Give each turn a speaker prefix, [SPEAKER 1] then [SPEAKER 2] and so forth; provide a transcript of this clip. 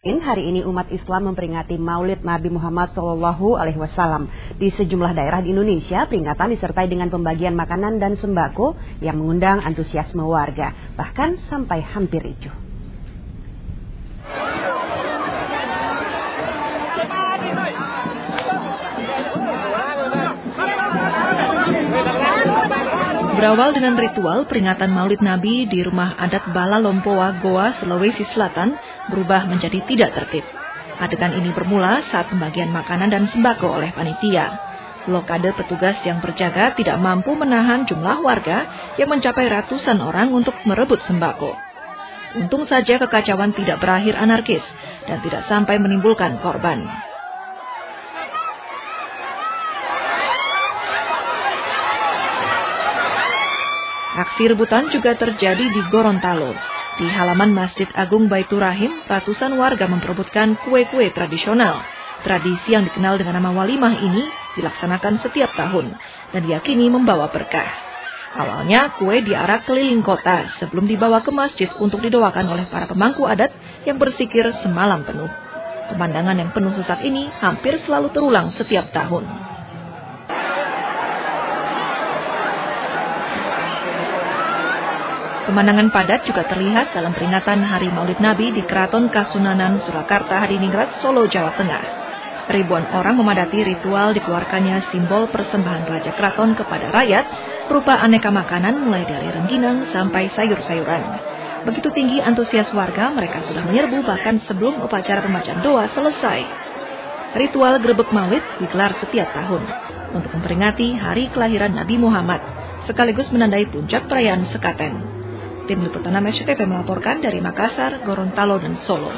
[SPEAKER 1] Hari ini umat Islam memperingati Maulid Nabi Muhammad SAW. Di sejumlah daerah di Indonesia, peringatan disertai dengan pembagian makanan dan sembako yang mengundang antusiasme warga, bahkan sampai hampir ricuh.
[SPEAKER 2] Berawal dengan ritual peringatan Maulid Nabi di rumah adat Bala Lompoa, Goa, Sulawesi Selatan, berubah menjadi tidak tertib. Adegan ini bermula saat pembagian makanan dan sembako oleh panitia. Blokade petugas yang berjaga tidak mampu menahan jumlah warga yang mencapai ratusan orang untuk merebut sembako. Untung saja kekacauan tidak berakhir anarkis dan tidak sampai menimbulkan korban. Aksi rebutan juga terjadi di Gorontalo. Di halaman Masjid Agung Baitur Rahim, ratusan warga memperebutkan kue-kue tradisional. Tradisi yang dikenal dengan nama walimah ini dilaksanakan setiap tahun dan diyakini membawa berkah. Awalnya kue diarak keliling kota sebelum dibawa ke masjid untuk didoakan oleh para pemangku adat yang bersikir semalam penuh. Pemandangan yang penuh sesak ini hampir selalu terulang setiap tahun. Pemandangan padat juga terlihat dalam peringatan Hari Maulid Nabi di Keraton Kasunanan Surakarta Hadiningrat, Solo, Jawa Tengah. Ribuan orang memadati ritual dikeluarkannya simbol persembahan Raja Keraton kepada rakyat berupa aneka makanan mulai dari rengginang sampai sayur-sayuran. Begitu tinggi antusias warga, mereka sudah menyerbu bahkan sebelum upacara pembacaan doa selesai. Ritual Grebek Maulid digelar setiap tahun untuk memperingati hari kelahiran Nabi Muhammad, sekaligus menandai puncak perayaan Sekaten. Tim Liputan SCTV melaporkan dari Makassar, Gorontalo, dan Solo.